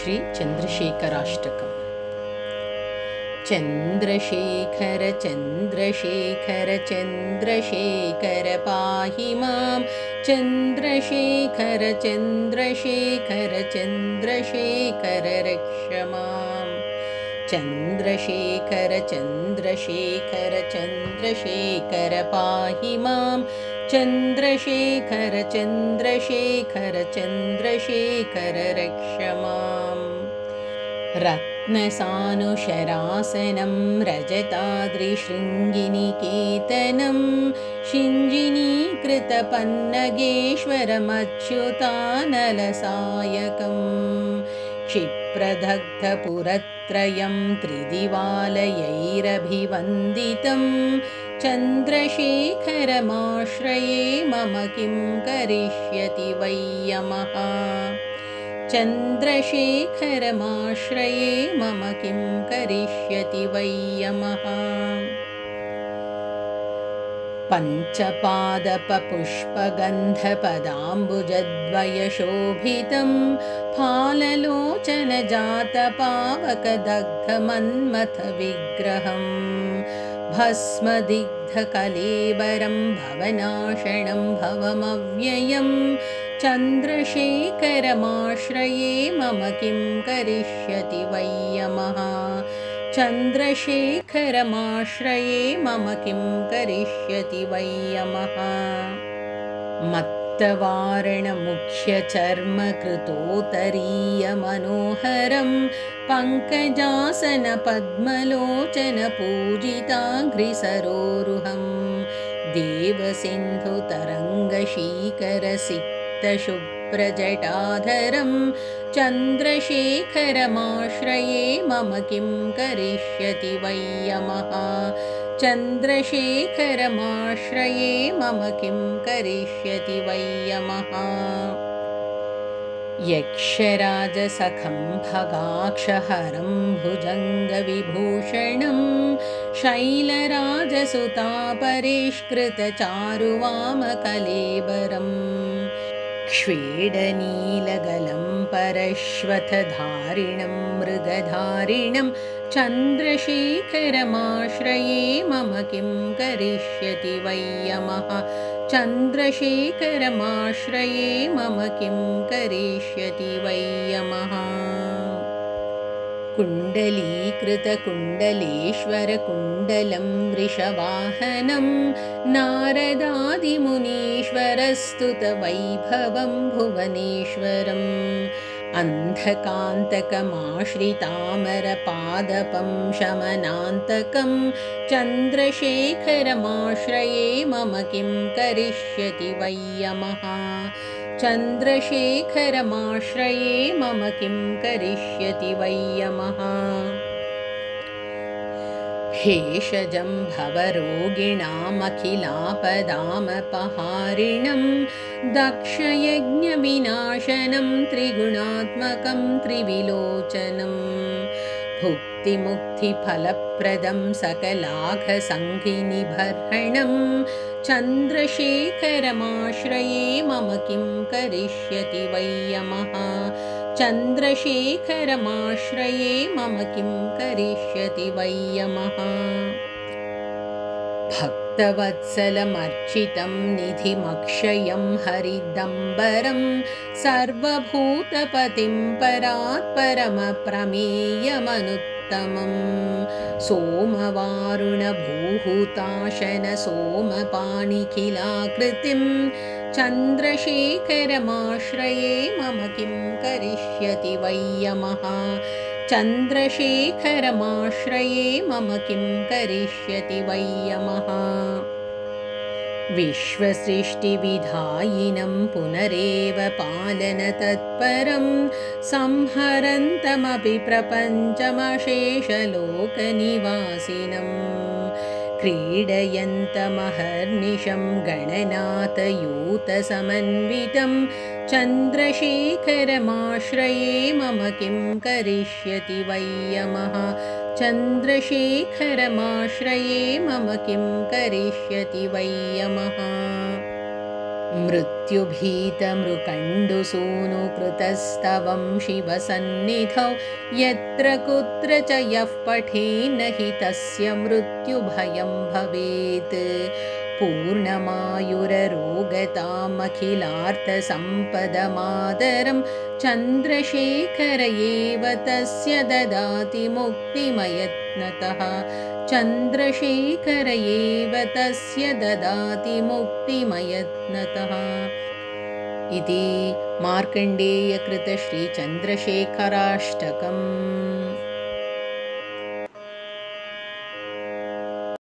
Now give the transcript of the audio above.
ಶ್ರೀ ಚಂದ್ರಶೇಖರಾಷ್ಟಕಂ. ಚಂದ್ರಶೇಖರ ಚಂದ್ರಶೇಖರ ಚಂದ್ರಶೇಖರ ಪಾಹಿ ಮಾಂ. ಚಂದ್ರಶೇಖರ ಚಂದ್ರಶೇಖರ ಚಂದ್ರಶೇಖರ ರಕ್ಷ ಮಾಂ. ಚಂದ್ರಶೇಖರ ಚಂದ್ರಶೇಖರ ಚಂದ್ರಶೇಖರ ಪಾಹಿ ಮಾಂ. ಚಂದ್ರಶೇಖರ ಚಂದ್ರಶೇಖರ ಚಂದ್ರಶೇಖರ ರಕ್ಷ ಮಾಂ. ರತ್ನಸಾನುಶರಾಸನಂ ರಜತಾದ್ರಿಶೃಂಗಿನಿಕೇತನಂ ಶಿಂಜಿನೀಕೃತಪನ್ನಗೇಶ್ವರಮಚ್ಯುತಾನಲಸಾಯಕಂ. ಕ್ಷಿಪ್ರದಗ್ಧಪುರತ್ರಯಂ ತ್ರಿದಿವಾಲಯೈರಭಿವಂದಿतं. ಚಂದ್ರಶೇಖರಮಾಶ್ರಯೇ ಮಮ ಕಿಂ ಕರಿಷ್ಯತಿ ವೈ ಯಮಃ. ಚಂದ್ರಶೇಖರಮಾಶ್ರಯೇ ಮಮ ಕಿಂ ಕರಿಷ್ಯತಿ ವೈ ಯಮಃ. ಪಂಚಪಾದಪಪುಷ್ಪಗಂಧಪದಾಂಬುಜದ್ವಯಶೋಭಿतं ಫಾಲಲೋಚನಜಾತಪಾವಕದಗ್ಧಮನ್ಮಥ ಭಸ್ಮದಿಗ್ಧಕಲೇಬರಂ ಭವನಾಶನಂ ಭವಮವ್ಯಯಂ. ಚಂದ್ರಶೇಖರಮಾಶ್ರಯೇ ಮಮ ಕಿಂ ಕರಿಷ್ಯತಿ ವೈ ಯಮಃ. ಚಂದ್ರಶೇಖರಮಾಶ್ರಯೇ ಮಮ ಕಿಂ ಕರಿಷ್ಯತಿ ವೈ ಯಮಃ. ಮತ್ತವಾರಣಮುಖ್ಯಚರ್ಮಕೃತೋತ್ತರೀಯಮನೋಹರಂ ಪಂಕಜಾಸನಪದ್ಮಲೋಚನಪೂಜಿತಾಂಘ್ರಿಸರೋರುಹಂ. देवसिन्धुतरङ्गशीकरसिक्तशुभ्रजटाधरं. चन्द्रशेखरमाश्रये मम किं करिष्यति वै यमः. चन्द्रशेखरमाश्रये मम किं करिष्यति वै यमः. यक्षराजसखं भगाक्षहरं भुजङ्गविभूषणं शैलराजसुतापरिष्कृतचारुवामकलेबरं. क्ष्वेडनीलगलं परश्वथधारिणं मृगधारिणं. चन्द्रशेखरमाश्रये मम किं करिष्यति वै यमः. चन्द्रशेखरमाश्रये मम किं करिष्यति वै यमः. कुण्डलीकृतकुण्डलेश्वरकुण्डलं वृषवाहनं नारदादिमुनीश्वरस्तुतवैभवं भुवनेश्वरम्. अन्धकान्तकमाश्रितामरपादपं शमनान्तकं. चन्द्रशेखरमाश्रये मम किं करिष्यति वै यमः. चन्द्रशेखरमाश्रये मम किं करिष्यति वै यमः. भेषजं भवरोगिणामखिलापदामपहारिणं दक्षयज्ञविनाशनं त्रिगुणात्मकं त्रिविलोचनं. भुक्तिमुक्तिफलप्रदं सकलाघसङ्घिनिबर्हणं. चन्द्रशेखरमाश्रये मम किं करिष्यति वै यमः. चन्द्रशेखरमाश्रये मम किं करिष्यति वै यमः. भक्तवत्सलमर्चितं निधिमक्षयं हरिदम्बरं सर्वभूतपतिं परात्परमप्रमेयमनुत्तमं. सोमवारुणभूहुताशन सोमपाणिखिलाकृतिं. चन्द्रशेखरमाश्रये मम किं करिष्यति वै यमः. चन्द्रशेखरमाश्रये मम किं करिष्यति वै यमः. विश्वसृष्टिविधायिनं पुनरेव पालनतत्परं संहरन्तमपि प्रपञ्चमशेषलोकनिवासिनं. क्रीडयन्तमहर्निशं गणनाथयूतसमन्वितं. चन्द्रशेखरमाश्रये मम किं करिष्यति वै यमः. चन्द्रशेखरमाश्रये मम किं करिष्यति वै यमः. मृत्युभीतमृकण्डुसूनुकृतस्तवं शिवसन्निधौ यत्र कुत्र च यः पठेन्न हि तस्य मृत्युभयं भवेत्। पूर्णमायुररोगतामखिलार्थसम्पदमादरं चन्द्रशेखर एव तस्य ददाति मुक्तिमयत्नतः। चन्द्रशेखर एव तस्य ददाति मुक्तिमयत्नतः। इति मार्कण्डेयकृतश्रीचन्द्रशेखराष्टकम्।